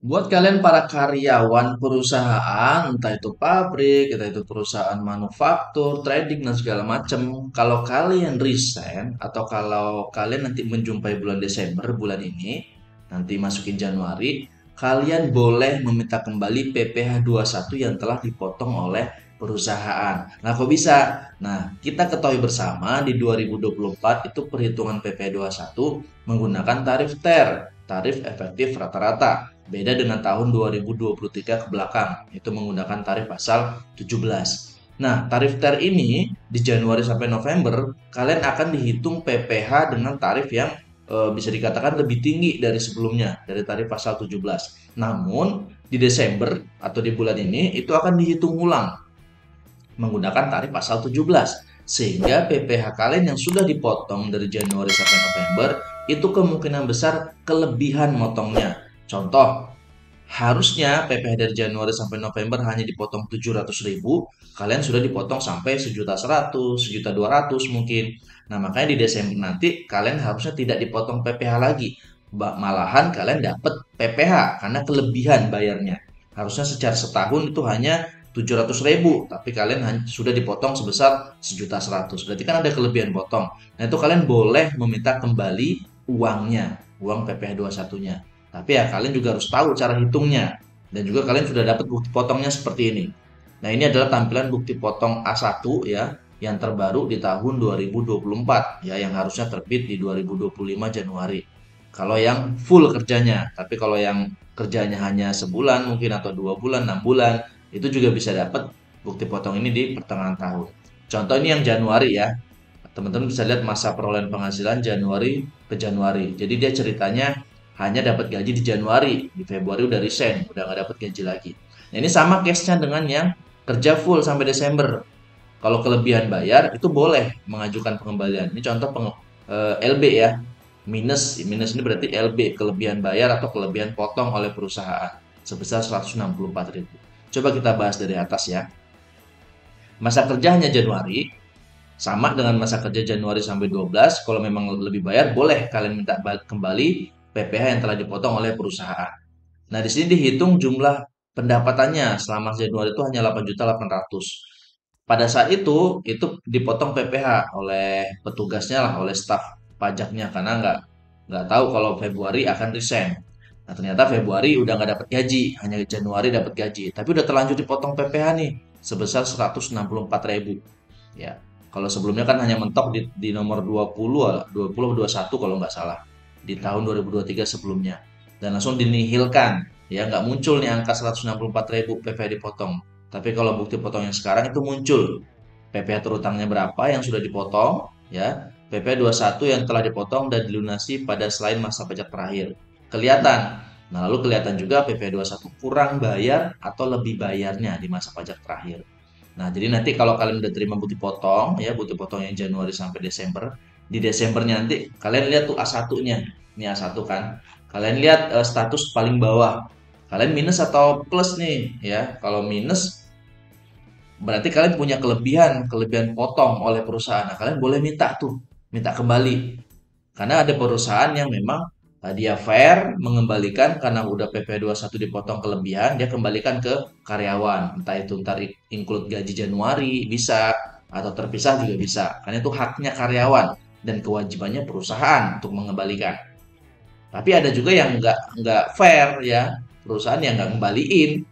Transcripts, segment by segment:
Buat kalian para karyawan perusahaan, entah itu pabrik, entah itu perusahaan manufaktur, trading, dan segala macam, kalau kalian resign atau kalau kalian nanti menjumpai bulan Desember, bulan ini, nanti masukin Januari, kalian boleh meminta kembali PPh satu yang telah dipotong oleh perusahaan. Nah, kok bisa? Nah, kita ketahui bersama di 2024 itu perhitungan PPh satu menggunakan tarif TER, tarif efektif rata-rata. Beda dengan tahun 2023 ke belakang, itu menggunakan tarif pasal 17. Nah, tarif TER ini di Januari sampai November, kalian akan dihitung PPh dengan tarif yang bisa dikatakan lebih tinggi dari sebelumnya, dari tarif pasal 17. Namun, di Desember atau di bulan ini, itu akan dihitung ulang menggunakan tarif pasal 17. Sehingga PPh kalian yang sudah dipotong dari Januari sampai November, itu kemungkinan besar kelebihan motongnya. Contoh, harusnya PPh dari Januari sampai November hanya dipotong 700.000, kalian sudah dipotong sampai 1.100.000, 1.200.000 mungkin. Nah, makanya di Desember nanti kalian harusnya tidak dipotong PPh lagi. Malahan kalian dapat PPh karena kelebihan bayarnya. Harusnya secara setahun itu hanya 700.000, tapi kalian sudah dipotong sebesar 1.100.000. Berarti kan ada kelebihan potong. Nah, itu kalian boleh meminta kembali uangnya, uang PPh 21-nya. Tapi ya kalian juga harus tahu cara hitungnya. Dan juga kalian sudah dapat bukti potongnya seperti ini. Nah, ini adalah tampilan bukti potong A1 ya, yang terbaru di tahun 2024 ya, yang harusnya terbit di 2025 Januari. Kalau yang full kerjanya, tapi kalau yang kerjanya hanya sebulan mungkin atau 2 bulan, 6 bulan, itu juga bisa dapat bukti potong ini di pertengahan tahun. Contoh ini yang Januari ya. Teman-teman bisa lihat masa perolehan penghasilan Januari ke Januari. Jadi dia ceritanya hanya dapat gaji di Januari, di Februari udah resign, udah nggak dapat gaji lagi. Nah, ini sama case-nya dengan yang kerja full sampai Desember. Kalau kelebihan bayar itu boleh mengajukan pengembalian. Ini contoh LB ya. Minus ini berarti LB, kelebihan bayar atau kelebihan potong oleh perusahaan sebesar 164.000. Coba kita bahas dari atas ya. Masa kerja hanya Januari, sama dengan masa kerja Januari sampai 12, kalau memang lebih bayar, boleh kalian minta kembali PPh yang telah dipotong oleh perusahaan. Nah, di sini dihitung jumlah pendapatannya selama Januari itu hanya 8.800.000. Pada saat itu dipotong PPh oleh petugasnya lah, oleh staf pajaknya karena nggak tahu kalau Februari akan resign. Nah, ternyata Februari udah nggak dapat gaji, hanya Januari dapat gaji. Tapi udah terlanjur dipotong PPh nih sebesar 164.000. Ya, kalau sebelumnya kan hanya mentok di nomor 20, 20 21 kalau nggak salah di tahun 2023 sebelumnya. Dan langsung dinihilkan, ya nggak muncul nih angka 164.000 PPh dipotong. Tapi kalau bukti potong yang sekarang itu muncul PPh terutangnya berapa yang sudah dipotong, ya PPh satu yang telah dipotong dan dilunasi pada selain masa pajak terakhir. Kelihatan. Nah, lalu kelihatan juga PPh satu kurang bayar atau lebih bayarnya di masa pajak terakhir. Nah, jadi nanti kalau kalian udah terima bukti potong, ya bukti potong yang Januari sampai Desember, di Desembernya nanti kalian lihat tuh A1-nya. Ini A1 kan. Kalian lihat status paling bawah. Kalian minus atau plus nih, ya. Kalau minus berarti kalian punya kelebihan, kelebihan potong oleh perusahaan. Nah, kalian boleh minta tuh, minta kembali. Karena ada perusahaan yang memang dia fair mengembalikan karena udah PP satu dipotong kelebihan, dia kembalikan ke karyawan. Entah itu ntar include gaji Januari bisa atau terpisah juga bisa. Karena itu haknya karyawan dan kewajibannya perusahaan untuk mengembalikan. Tapi ada juga yang nggak fair ya, perusahaan yang nggak ngembaliin.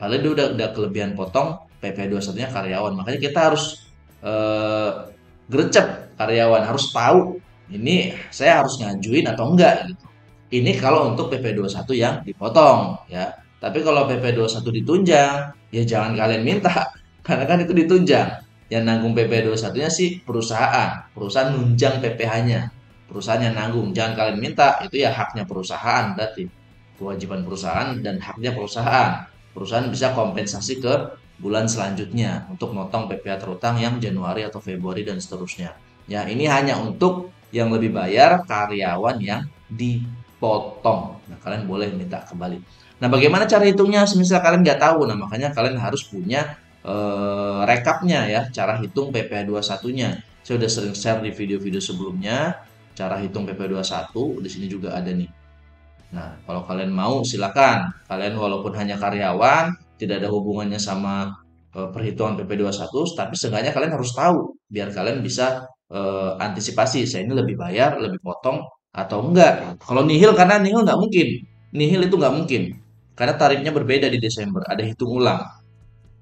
Padahal dia udah kelebihan potong PP 21-nya karyawan. Makanya kita harus eh, gercep karyawan, harus tahu ini saya harus ngajuin atau enggak gitu. Ini kalau untuk PP 21 yang dipotong ya. Tapi kalau PP 21 ditunjang, ya jangan kalian minta karena kan itu ditunjang. Yang nanggung PP 21-nya sih perusahaan. Perusahaan nunjang PPh-nya. Perusahaan yang nanggung, jangan kalian minta. Itu ya haknya perusahaan berarti. Kewajiban perusahaan dan haknya perusahaan. Perusahaan bisa kompensasi ke bulan selanjutnya untuk motong PPh terutang yang Januari atau Februari dan seterusnya. Ya, ini hanya untuk yang lebih bayar karyawan yang dipotong. Nah, kalian boleh minta kembali. Nah, bagaimana cara hitungnya? Semisal kalian nggak tahu, nah makanya kalian harus punya rekapnya ya, cara hitung PPh 21-nya. Saya udah sering share di video-video sebelumnya, cara hitung PPh 21, di sini juga ada nih. Nah, kalau kalian mau silakan. Kalian walaupun hanya karyawan, tidak ada hubungannya sama perhitungan PP21, tapi seenggaknya kalian harus tahu biar kalian bisa antisipasi. Saya ini lebih bayar, lebih potong atau enggak. Kalau nihil, karena nihil nggak mungkin. Nihil itu nggak mungkin. Karena tarifnya berbeda di Desember, ada hitung ulang.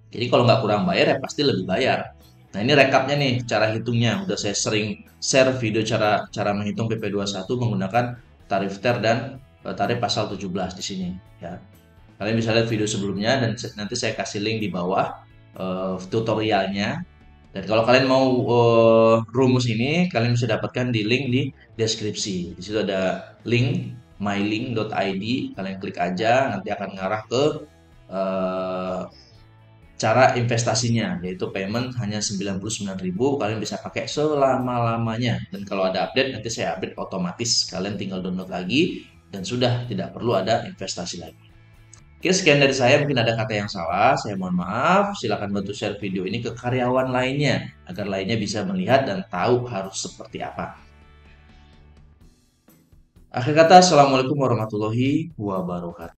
Jadi kalau nggak kurang bayar ya pasti lebih bayar. Nah, ini rekapnya nih cara hitungnya. Udah saya sering share video cara cara menghitung PP21 menggunakan tarif TER dan tarif pasal 17 di sini ya. Kalian bisa lihat video sebelumnya dan nanti saya kasih link di bawah tutorialnya. Dan kalau kalian mau rumus ini, kalian bisa dapatkan di link di deskripsi. Di situ ada link mylink.id, kalian klik aja, nanti akan ngarah ke eh, cara investasinya, yaitu payment hanya 99.000, kalian bisa pakai selama-lamanya. Dan kalau ada update, nanti saya update otomatis. Kalian tinggal download lagi dan sudah tidak perlu ada investasi lagi. Oke, sekian dari saya. Mungkin ada kata yang salah, saya mohon maaf. Silahkan bantu share video ini ke karyawan lainnya, agar lainnya bisa melihat dan tahu harus seperti apa. Akhir kata, Assalamualaikum warahmatullahi wabarakatuh.